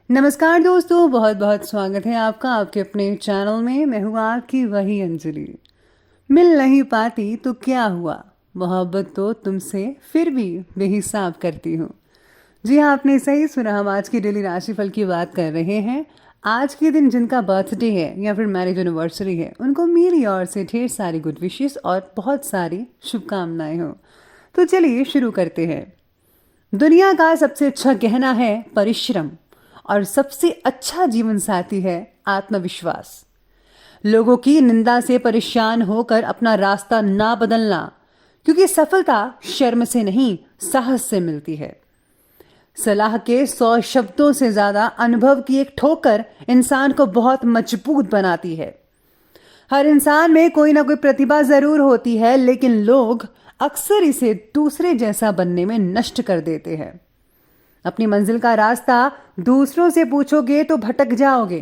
नमस्कार दोस्तों, बहुत बहुत स्वागत है आपका आपके अपने चैनल में। मैं हूँ आपकी वही अंजलि। मिल नहीं पाती तो क्या हुआ, मोहब्बत तो तुमसे फिर भी बेहिसाब करती हूँ। जी हाँ, आपने सही सुना। हम आज की डेली राशिफल की बात कर रहे हैं। आज के दिन जिनका बर्थडे है या फिर मैरिज एनिवर्सरी है, उनको मेरी ओर से ढेर सारी गुड विशेस और बहुत सारी शुभकामनाएं हो। तो चलिए शुरू करते हैं। दुनिया का सबसे अच्छा गहना है परिश्रम, और सबसे अच्छा जीवन साथी है आत्मविश्वास। लोगों की निंदा से परेशान होकर अपना रास्ता ना बदलना, क्योंकि सफलता शर्म से नहीं, साहस से मिलती है। सलाह के 100 शब्दों से ज्यादा अनुभव की एक ठोकर इंसान को बहुत मजबूत बनाती है। हर इंसान में कोई ना कोई प्रतिभा जरूर होती है, लेकिन लोग अक्सर इसे दूसरे जैसा बनने में नष्ट कर देते हैं। अपनी मंजिल का रास्ता दूसरों से पूछोगे तो भटक जाओगे,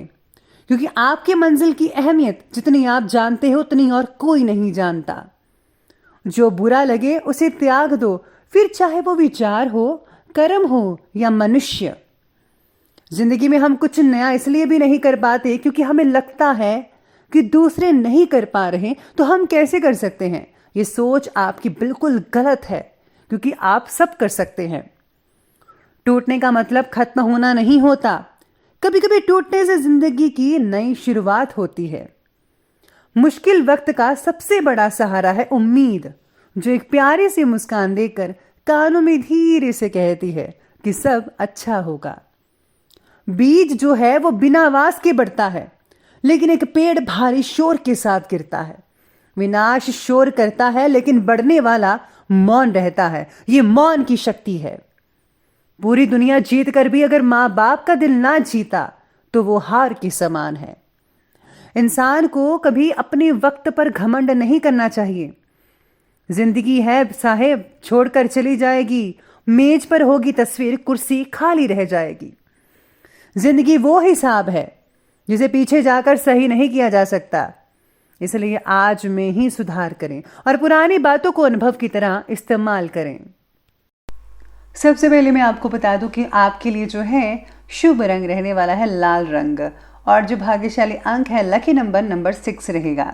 क्योंकि आपके मंजिल की अहमियत जितनी आप जानते हो उतनी और कोई नहीं जानता। जो बुरा लगे उसे त्याग दो, फिर चाहे वो विचार हो, कर्म हो या मनुष्य। जिंदगी में हम कुछ नया इसलिए भी नहीं कर पाते क्योंकि हमें लगता है कि दूसरे नहीं कर पा रहे तो हम कैसे कर सकते हैं। ये सोच आपकी बिल्कुल गलत है, क्योंकि आप सब कर सकते हैं। टूटने का मतलब खत्म होना नहीं होता। कभी कभी टूटने से जिंदगी की नई शुरुआत होती है। मुश्किल वक्त का सबसे बड़ा सहारा है उम्मीद, जो एक प्यारी सी मुस्कान देकर कानों में धीरे से कहती है कि सब अच्छा होगा। बीज जो है वो बिना आवाज के बढ़ता है, लेकिन एक पेड़ भारी शोर के साथ गिरता है। विनाश शोर करता है, लेकिन बढ़ने वाला मौन रहता है। ये मौन की शक्ति है। पूरी दुनिया जीत कर भी अगर मां बाप का दिल ना जीता तो वो हार के समान है। इंसान को कभी अपने वक्त पर घमंड नहीं करना चाहिए। जिंदगी है साहेब, छोड़कर चली जाएगी। मेज पर होगी तस्वीर, कुर्सी खाली रह जाएगी। जिंदगी वो हिसाब है जिसे पीछे जाकर सही नहीं किया जा सकता। इसलिए आज में ही सुधार करें और पुरानी बातों को अनुभव की तरह इस्तेमाल करें। सबसे पहले मैं आपको बता दूं कि आपके लिए जो है शुभ रंग रहने वाला है लाल रंग, और जो भाग्यशाली अंक है लकी नंबर 6 रहेगा।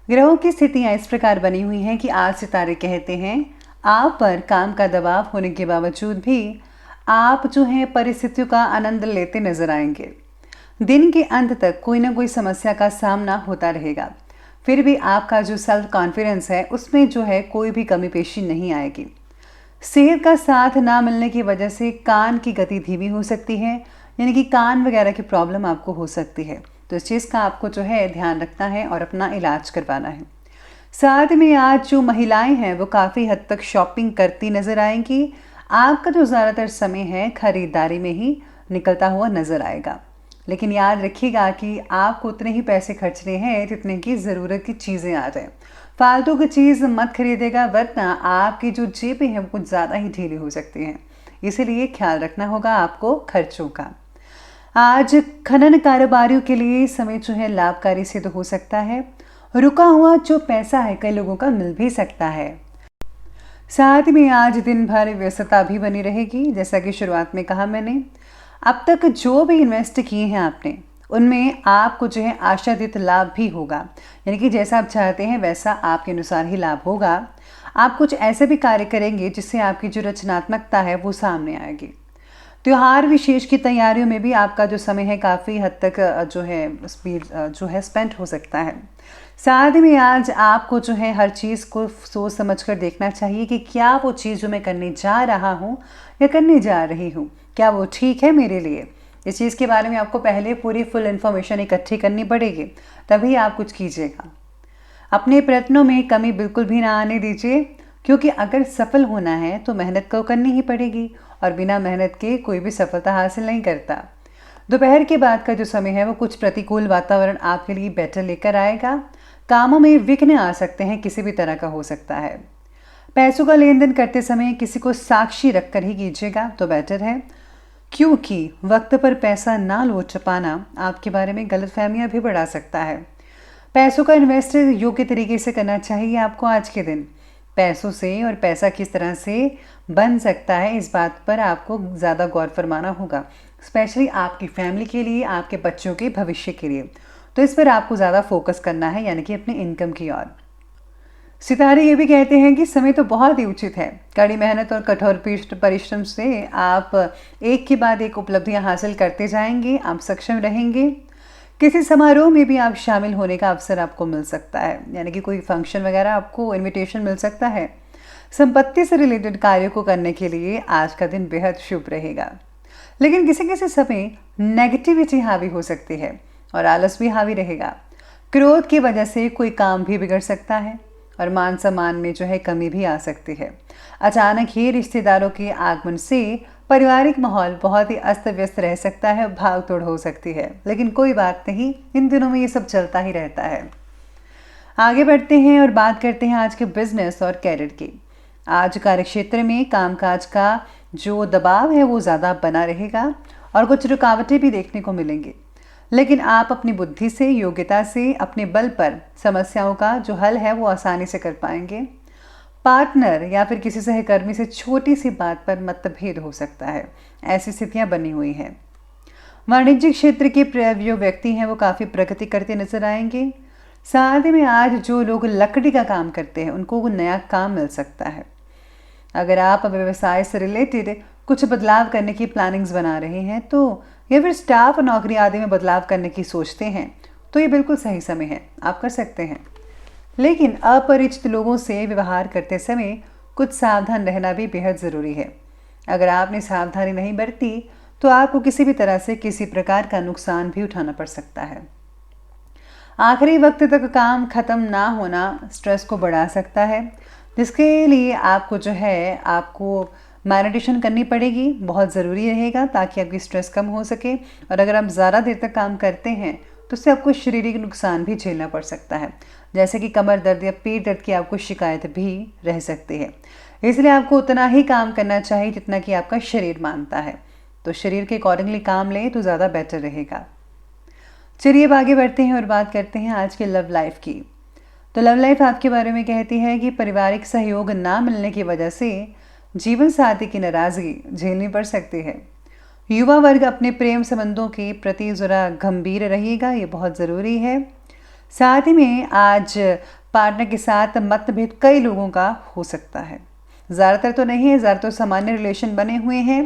ग्रहों की स्थितियां इस प्रकार बनी हुई हैं कि आज सितारे कहते हैं आप पर काम का दबाव होने के बावजूद भी आप जो है परिस्थितियों का आनंद लेते नजर आएंगे। दिन के अंत तक कोई ना कोई समस्या का सामना होता रहेगा, फिर भी आपका जो सेल्फ कॉन्फिडेंस है उसमें जो है कोई भी कमी पेशी नहीं आएगी। सेहत का साथ ना मिलने की वजह से कान की गति धीमी हो सकती है, यानी कि कान वगैरह की प्रॉब्लम आपको हो सकती है। तो इस चीज़ का आपको जो है ध्यान रखना है और अपना इलाज करवाना है। साथ में आज जो महिलाएं हैं वो काफ़ी हद तक शॉपिंग करती नज़र आएंगी। आपका जो ज़्यादातर समय है खरीदारी में ही निकलता हुआ नज़र आएगा, लेकिन याद रखिएगा कि आपको उतने ही पैसे खर्चने हैं जितने की ज़रूरत की चीज़ें आ जाए। फालतू की चीज़ मत खरीदेगा, वरना आपकी जो जेबें हैं वो कुछ ज़्यादा ही ढीली हो सकती हैं। इसीलिए ख्याल रखना होगा आपको खर्चों का। आज खनन कारोबारियों के लिए समय जो है लाभकारी सिद्ध हो सकता है। रुका हुआ जो पैसा है कई लोगों का मिल भी सकता है। साथ में आज दिन भर व्यस्तता भी बनी रहेगी। जैसा कि शुरुआत में कहा मैंने, अब तक जो भी इन्वेस्ट किए हैं आपने, उनमें आपको जो है आशातीत लाभ भी होगा, यानी कि जैसा आप चाहते हैं वैसा आपके अनुसार ही लाभ होगा। आप कुछ ऐसे भी कार्य करेंगे जिससे आपकी जो रचनात्मकता है वो सामने आएगी। त्योहार विशेष की तैयारियों में भी आपका जो समय है काफ़ी हद तक जो है स्पीड जो है स्पेंड हो सकता है। साथ में आज आपको जो है हर चीज़ को सोच समझ कर देखना चाहिए कि क्या वो चीज़ जो मैं करने जा रहा हूँ या करने जा रही हूँ, क्या वो ठीक है मेरे लिए। इस चीज़ के बारे में आपको पहले पूरी फुल इन्फॉर्मेशन इकट्ठी करनी पड़ेगी, तभी आप कुछ कीजिएगा। अपने प्रयत्नों में कमी बिल्कुल भी ना आने दीजिए, क्योंकि अगर सफल होना है तो मेहनत को करनी ही पड़ेगी, और बिना मेहनत के कोई भी सफलता हासिल नहीं करता। दोपहर के बाद का जो समय है वो कुछ प्रतिकूल वातावरण आपके लिए बेटर लेकर आएगा। कामों में विघ्न आ सकते हैं, किसी भी तरह का हो सकता है। पैसों का लेन देन करते समय किसी को साक्षी रखकर ही कीजिएगा तो बेटर है, क्योंकि वक्त पर पैसा ना लौट पाना आपके बारे में गलतफहमियां भी बढ़ा सकता है। पैसों का इन्वेस्ट योग्य तरीके से करना चाहिए आपको आज के दिन, पैसों से और पैसा किस तरह से बन सकता है, इस बात पर आपको ज़्यादा गौर फरमाना होगा, स्पेशली आपकी फैमिली के लिए, आपके बच्चों के भविष्य के लिए। तो इस पर आपको ज़्यादा फोकस करना है, यानी कि अपनी इनकम की ओर। सितारे ये भी कहते हैं कि समय तो बहुत ही उचित है। कड़ी मेहनत और कठोर परिश्रम से आप एक के बाद एक उपलब्धियां हासिल करते जाएंगे, आप सक्षम रहेंगे। किसी समारोह में भी आप शामिल होने का अवसर आपको मिल सकता है, यानी कि कोई फंक्शन वगैरह आपको इनविटेशन मिल सकता है। संपत्ति से रिलेटेड कार्यों को करने के लिए आज का दिन बेहद शुभ रहेगा। लेकिन किसी किसी समय नेगेटिविटी हावी हो सकती है और आलस भी हावी रहेगा। क्रोध की वजह से कोई काम भी बिगड़ सकता है और मान सम्मान में जो है कमी भी आ सकती है। अचानक ही रिश्तेदारों के आगमन से पारिवारिक माहौल बहुत ही अस्त व्यस्त रह सकता है, भाग दौड़ हो सकती है। लेकिन कोई बात नहीं, इन दिनों में ये सब चलता ही रहता है। आगे बढ़ते हैं और बात करते हैं आज के बिजनेस और कैरियर की। आज कार्यक्षेत्र में कामकाज का जो दबाव है वो ज़्यादा बना रहेगा और कुछ रुकावटें भी देखने को मिलेंगी। लेकिन आप अपनी बुद्धि से, योग्यता से, अपने बल पर समस्याओं का जो हल है वो आसानी से कर पाएंगे। पार्टनर या फिर किसी सहकर्मी से छोटी सी बात पर मतभेद हो सकता है, ऐसी स्थितियां बनी हुई हैं। वाणिज्यिक क्षेत्र के जो व्यक्ति हैं वो काफ़ी प्रगति करते नजर आएंगे। साथ में आज जो लोग लकड़ी का काम करते हैं उनको वो नया काम मिल सकता है। अगर आप व्यवसाय से रिलेटेड कुछ बदलाव करने की प्लानिंग्स बना रहे हैं तो, या फिर स्टाफ और नौकरी आदि में बदलाव करने की सोचते हैं, तो ये बिल्कुल सही समय है, आप कर सकते हैं। लेकिन अपरिचित लोगों से व्यवहार करते समय कुछ सावधान रहना भी बेहद ज़रूरी है। अगर आपने सावधानी नहीं बरती तो आपको किसी भी तरह से किसी प्रकार का नुकसान भी उठाना पड़ सकता है। आखिरी वक्त तक काम खत्म ना होना स्ट्रेस को बढ़ा सकता है, जिसके लिए आपको जो है आपको मेडिटेशन करनी पड़ेगी, बहुत ज़रूरी रहेगा ताकि आपकी स्ट्रेस कम हो सके। और अगर आप ज़्यादा देर तक काम करते हैं तो उससे आपको शारीरिक नुकसान भी झेलना पड़ सकता है, जैसे कि कमर दर्द या पेट दर्द की आपको शिकायत भी रह सकती है। इसलिए आपको उतना ही काम करना चाहिए जितना कि आपका शरीर मानता है। तो शरीर के अकॉर्डिंगली काम लें तो ज़्यादा बेटर रहेगा। चलिए अब आगे बढ़ते हैं और बात करते हैं आज के लव लाइफ की। तो लव लाइफ आपके बारे में कहती है कि पारिवारिक सहयोग ना मिलने की वजह से जीवन साथी की नाराज़गी झेलनी पड़ सकती है। युवा वर्ग अपने प्रेम संबंधों के प्रति ज़रा गंभीर रहिएगा, ये बहुत ज़रूरी है। साथ ही में आज पार्टनर के साथ मतभेद कई लोगों का हो सकता है, ज़्यादातर तो नहीं है, ज़्यादातर तो सामान्य रिलेशन बने हुए हैं,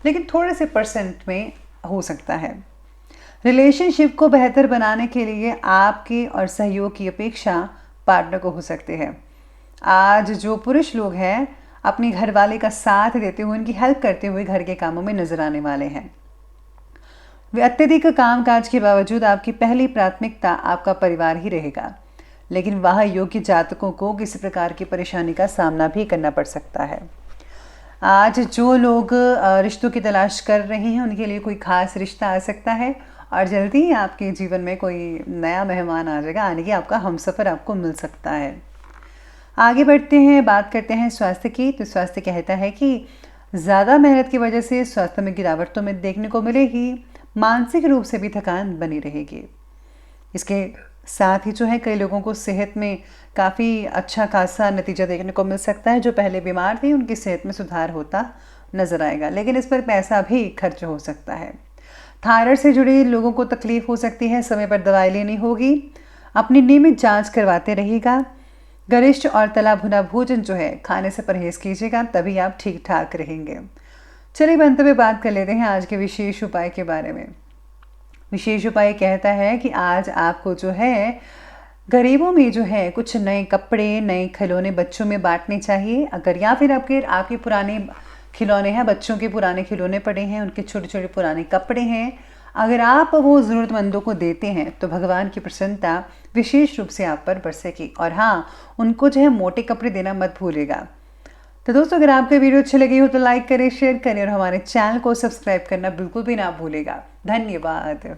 लेकिन थोड़े से परसेंट में हो सकता है। रिलेशनशिप को बेहतर बनाने के लिए आपके और सहयोग की अपेक्षा पार्टनर को हो सकती है। आज जो पुरुष लोग हैं अपनी घरवाले का साथ देते हुए, उनकी हेल्प करते हुए घर के कामों में नजर आने वाले हैं। वे अत्यधिक कामकाज के बावजूद आपकी पहली प्राथमिकता आपका परिवार ही रहेगा, लेकिन वह योग्य जातकों को किसी प्रकार की परेशानी का सामना भी करना पड़ सकता है। आज जो लोग रिश्तों की तलाश कर रहे हैं उनके लिए कोई खास रिश्ता आ सकता है और जल्दी ही आपके जीवन में कोई नया मेहमान आ जाएगा, यानी कि आपका हमसफ़र आपको मिल सकता है। आगे बढ़ते हैं, बात करते हैं स्वास्थ्य की। तो स्वास्थ्य कहता है कि ज़्यादा मेहनत की वजह से स्वास्थ्य में गिरावट तो में देखने को मिलेगी, मानसिक रूप से भी थकान बनी रहेगी। इसके साथ ही जो है कई लोगों को सेहत में काफ़ी अच्छा खासा नतीजा देखने को मिल सकता है। जो पहले बीमार थे उनकी सेहत में सुधार होता नजर आएगा, लेकिन इस पर पैसा भी खर्च हो सकता है। थायराइड से जुड़े लोगों को तकलीफ हो सकती है, समय पर दवाई लेनी होगी। अपनी नियमित जांच करवाते रहिएगा। गरिष्ठ और तला भुना भोजन जो है खाने से परहेज कीजिएगा, तभी आप ठीक ठाक रहेंगे। चलिए अंत में बात कर लेते हैं आज के विशेष उपाय के बारे में। विशेष उपाय कहता है कि आज आपको जो है गरीबों में जो है कुछ नए कपड़े, नए खिलौने बच्चों में बांटने चाहिए। अगर या फिर आपके पुराने खिलौने हैं, बच्चों के पुराने खिलौने पड़े हैं, उनके छोटे छोटे पुराने कपड़े हैं, अगर आप वो ज़रूरतमंदों को देते हैं तो भगवान की प्रसन्नता विशेष रूप से आप पर बरसेगी। और हाँ, उनको जो है मोटे कपड़े देना मत भूलिएगा। तो दोस्तों, अगर आपको वीडियो अच्छी लगी हो तो लाइक करें, शेयर करें और हमारे चैनल को सब्सक्राइब करना बिल्कुल भी ना भूलेगा। धन्यवाद।